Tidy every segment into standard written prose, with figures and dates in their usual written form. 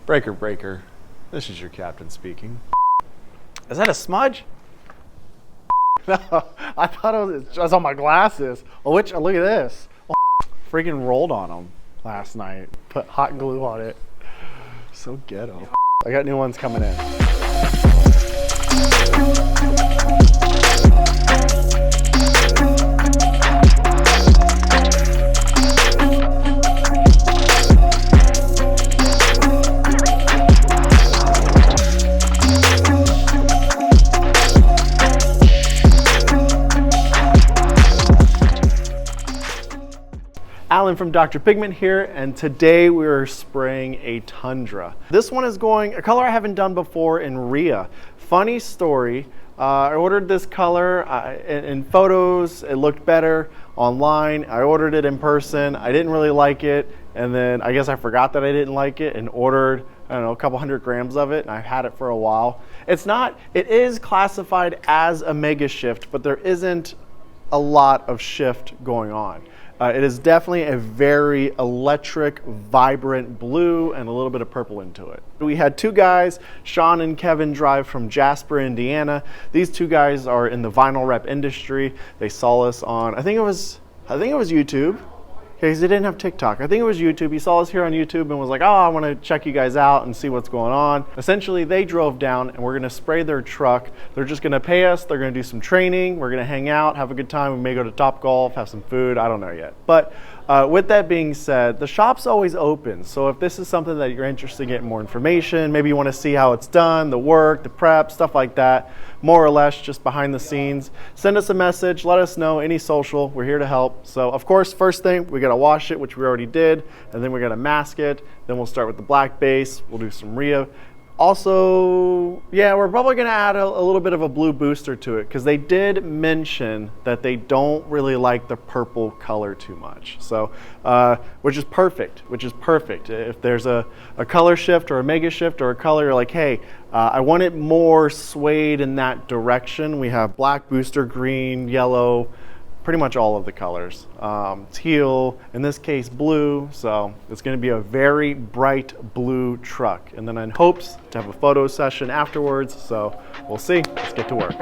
Breaker, breaker. This is your captain speaking. Is that a smudge? No, I thought it was just on my glasses. Oh, look at this. Freaking rolled on them last night. Put hot glue on it. So ghetto. I got new ones coming in. Alan from Dr. Pigment here, and today we're spraying a Tundra. This one is going a color I haven't done before in Rhea. Funny story, I ordered this color in photos, it looked better online. I ordered it in person, I didn't really like it, and then I guess I forgot that I didn't like it and ordered, I don't know, a couple 100 grams of it, and I've had it for a while. It is classified as a Megashift, but there isn't a lot of shift going on. It is definitely a very electric, vibrant blue and a little bit of purple into it. We had two guys, Shawn and Kevin, drive from Jasper, Indiana. These two guys are in the vinyl rep industry. They saw us on, I think it was YouTube. Because they didn't have TikTok. I think it was YouTube. He saw us here on YouTube and was like, oh, I want to check you guys out and see what's going on. Essentially, they drove down and we're going to spray their truck. They're just going to pay us. They're going to do some training. We're going to hang out, have a good time. We may go to Topgolf, have some food. I don't know yet. But with that being said, the shop's always open. So if this is something that you're interested in getting more information, maybe you want to see how it's done, the work, the prep, stuff like that, more or less just behind the scenes, send us a message, let us know, any social, we're here to help. So of course, first thing, we gotta wash it, which we already did, and then we gotta mask it, then we'll start with the black base, we'll do some Rhea. Also, yeah, we're probably gonna add a little bit of a blue booster to it, because they did mention that they don't really like the purple color too much. So, which is perfect. If there's a color shift or a mega shift or a color, you're like, hey, I want it more swayed in that direction. We have black booster, green, yellow, pretty much all of the colors. Teal, in this case blue, so it's going to be a very bright blue truck. And then in hopes to have a photo session afterwards, so we'll see. Let's get to work.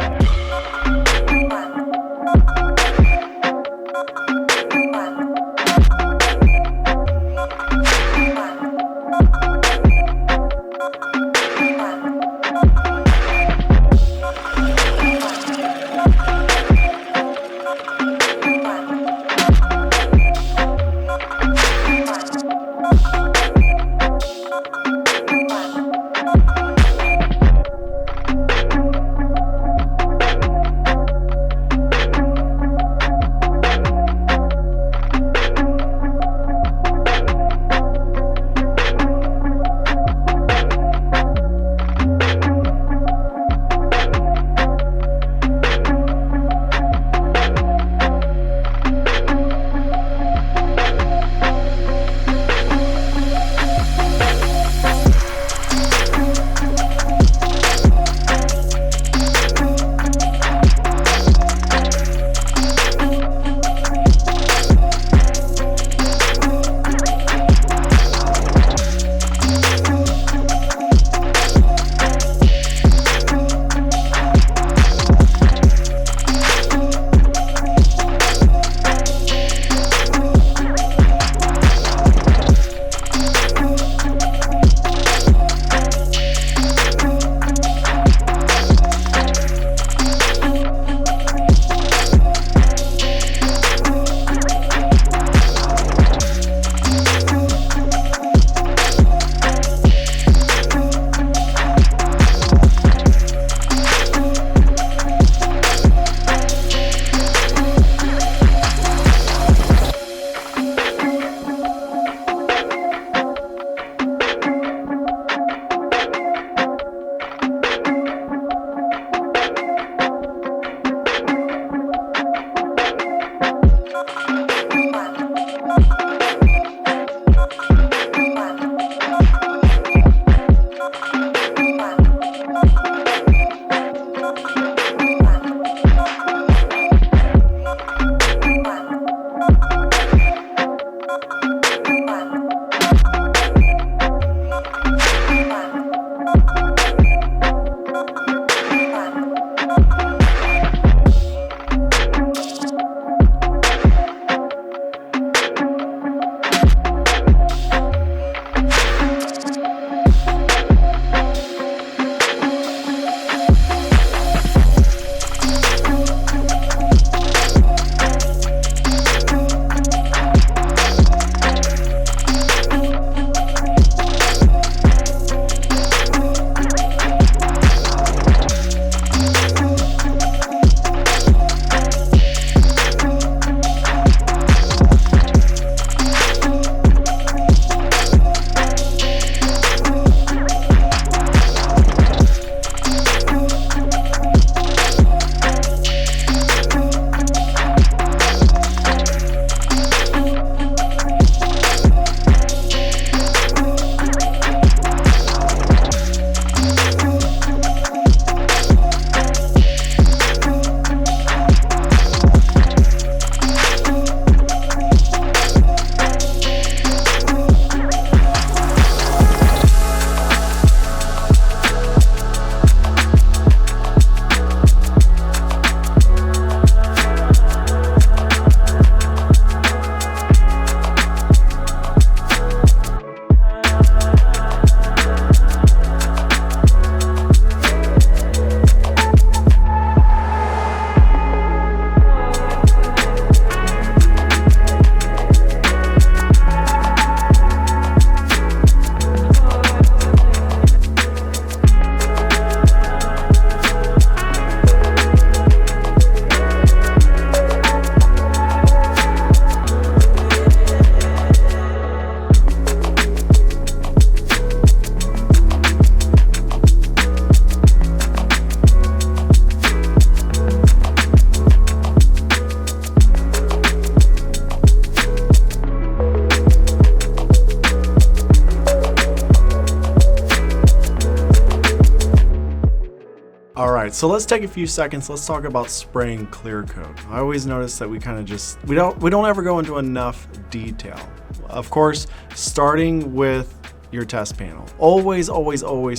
right, so let's take a few seconds. Let's talk about spraying clear coat. I always notice that we kind of just, we don't ever go into enough detail. Of course, starting with your test panel. Always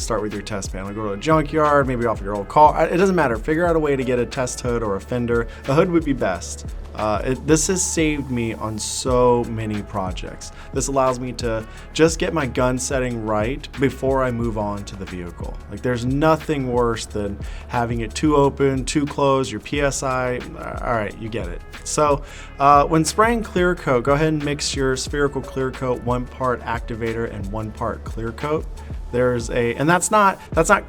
start with your test panel. Go to a junkyard, maybe off your old car. It doesn't matter. Figure out a way to get a test hood or a fender. A hood would be best. This has saved me on so many projects. This allows me to just get my gun setting right before I move on to the vehicle. Like, there's nothing worse than having it too open, too closed, your PSI. All right, you get it. So when spraying clear coat, go ahead and mix your spherical clear coat, 1 part activator and 1 part clear coat. There's and that's not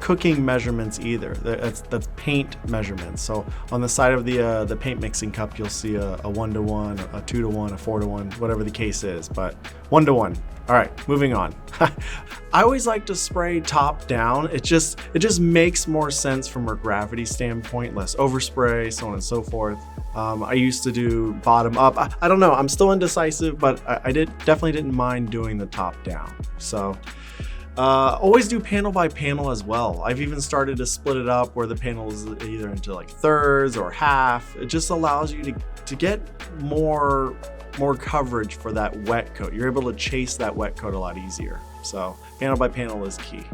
cooking measurements either. That's paint measurements. So on the side of the paint mixing cup, you'll see a 1-to-1, a 2-to-1, a 4-to-1, whatever the case is, but 1-to-1. All right, moving on. I always like to spray top down. It just makes more sense from a gravity standpoint, less overspray, so on and so forth. I used to do bottom up. I don't know, I'm still indecisive, but I definitely didn't mind doing the top down. So always do panel by panel as well. I've even started to split it up where the panel is either into like thirds or half. It just allows you to get more coverage for that wet coat. You're able to chase that wet coat a lot easier. So panel by panel is key.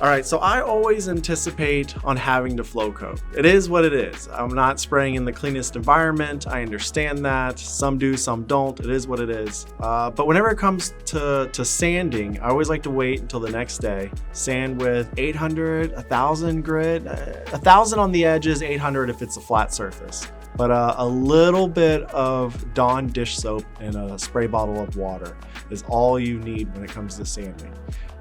All right, so I always anticipate on having to flow coat. It is what it is. I'm not spraying in the cleanest environment. I understand that. Some do, some don't. It is what it is. But whenever it comes to sanding, I always like to wait until the next day. Sand with 800, 1000 grit, 1000 on the edges, 800 if it's a flat surface. But a little bit of Dawn dish soap and a spray bottle of water is all you need when it comes to sanding.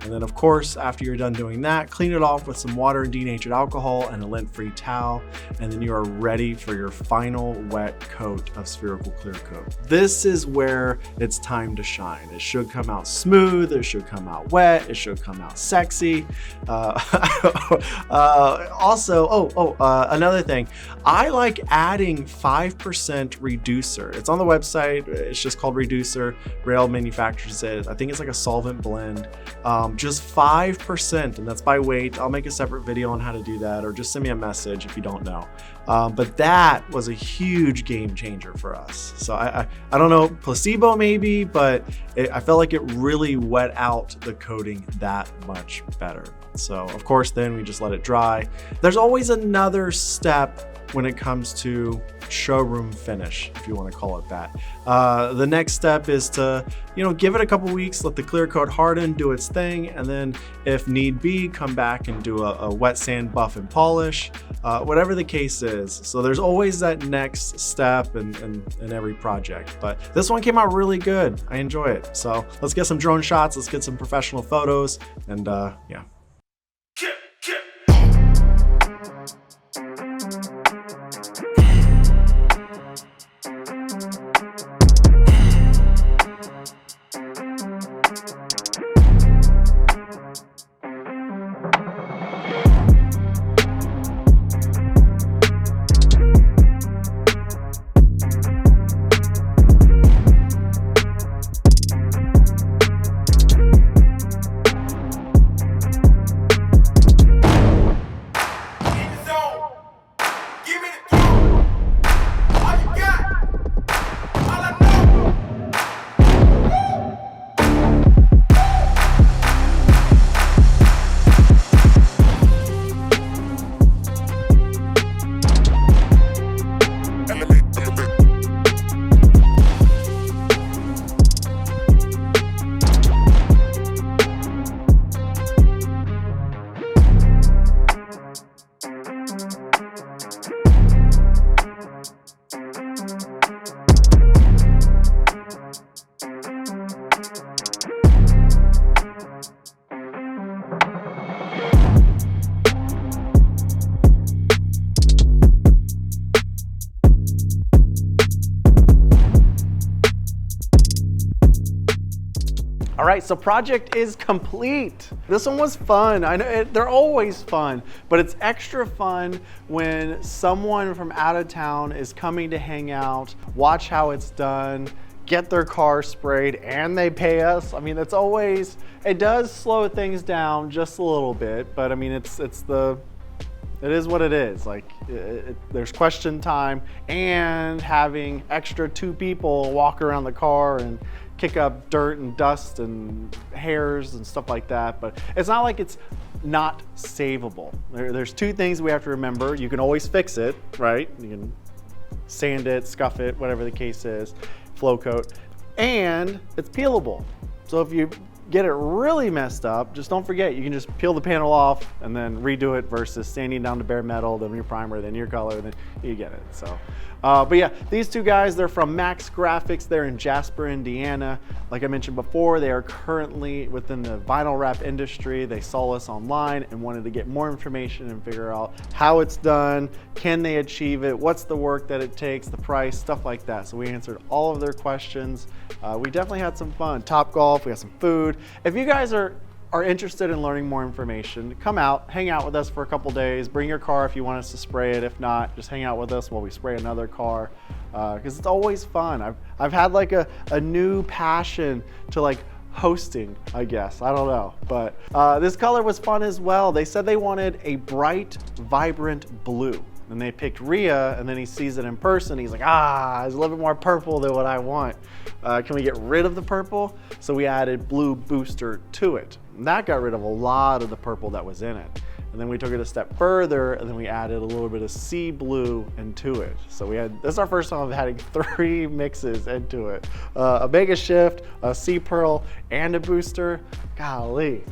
And then of course, after you're done doing that, clean it off with some water and denatured alcohol and a lint-free towel. And then you are ready for your final wet coat of spherical clear coat. This is where it's time to shine. It should come out smooth. It should come out wet. It should come out sexy. Another thing, I like adding 5% reducer. It's on the website. It's just called reducer. Raail manufactures it. I think it's like a solvent blend. Just 5%, and that's by weight. I'll make a separate video on how to do that, or just send me a message if you don't know. But that was a huge game changer for us. So I don't know, placebo maybe, but I felt like it really wet out the coating that much better. So of course, then we just let it dry. There's always another step when it comes to showroom finish, if you want to call it that. The next step is to, give it a couple weeks, let the clear coat harden, do its thing, and then if need be, come back and do a wet sand buff and polish, whatever the case is. So there's always that next step in every project. But this one came out really good. I enjoy it. So let's get some drone shots. Let's get some professional photos, and yeah. All right, so project is complete. This one was fun. I know they're always fun, but it's extra fun when someone from out of town is coming to hang out, watch how it's done, get their car sprayed, and they pay us. I mean, it does slow things down just a little bit, but I mean, it's the It is what it is. Like, there's question time, and having extra 2 people walk around the car and kick up dirt and dust and hairs and stuff like that. But it's not like it's not savable. There's 2 things we have to remember. You can always fix it, right? You can sand it, scuff it, whatever the case is, flow coat, and it's peelable. So if you get it really messed up, just don't forget, you can just peel the panel off and then redo it versus sanding down to bare metal, then your primer, then your color, then you get it. So, but yeah, these 2 guys, they're from Max Graphics. They're in Jasper, Indiana. Like I mentioned before, they are currently within the vinyl wrap industry. They saw us online and wanted to get more information and figure out how it's done, can they achieve it, what's the work that it takes, the price, stuff like that. So we answered all of their questions. We definitely had some fun. Top golf, we got some food. If you guys are interested in learning more information, come out, hang out with us for a couple days. Bring your car if you want us to spray it. If not, just hang out with us while we spray another car, because it's always fun. I've had like a new passion to like hosting, I guess. I don't know, but this color was fun as well. They said they wanted a bright, vibrant blue. And they picked Rhea, and then he sees it in person. He's like, it's a little bit more purple than what I want. Can we get rid of the purple? So we added blue booster to it. And that got rid of a lot of the purple that was in it. And then we took it a step further, and then we added a little bit of sea blue into it. So this is our first time of adding 3 mixes into it. A Megashift, a sea pearl, and a booster. Golly.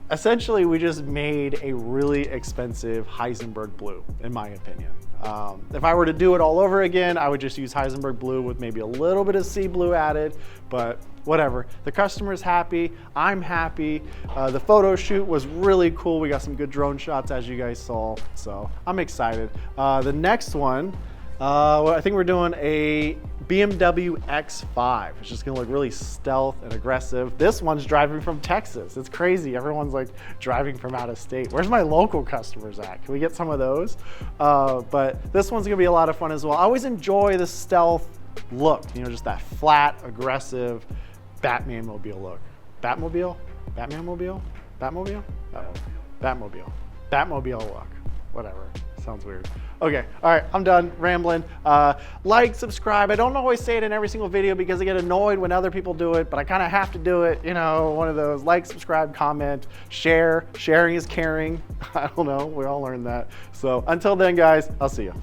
Essentially, we just made a really expensive Heisenberg blue, in my opinion. If I were to do it all over again, I would just use Heisenberg blue with maybe a little bit of sea blue added, but whatever. The customer's happy, I'm happy. The photo shoot was really cool. We got some good drone shots, as you guys saw, so I'm excited. The next one, I think we're doing a BMW X5. It's just gonna look really stealth and aggressive. This one's driving from Texas. It's crazy. Everyone's like driving from out of state. Where's my local customers at? Can we get some of those? But this one's gonna be a lot of fun as well. I always enjoy the stealth look, just that flat, aggressive Batman-mobile look. Batmobile? Batman-mobile? Batmobile? Batmobile. Batmobile look. Whatever. Sounds weird. Okay, all right, I'm done rambling. Like, subscribe. I don't always say it in every single video because I get annoyed when other people do it, but I kind of have to do it, one of those. Like, subscribe, comment, share. Sharing is caring. I don't know, we all learned that. So until then, guys, I'll see you.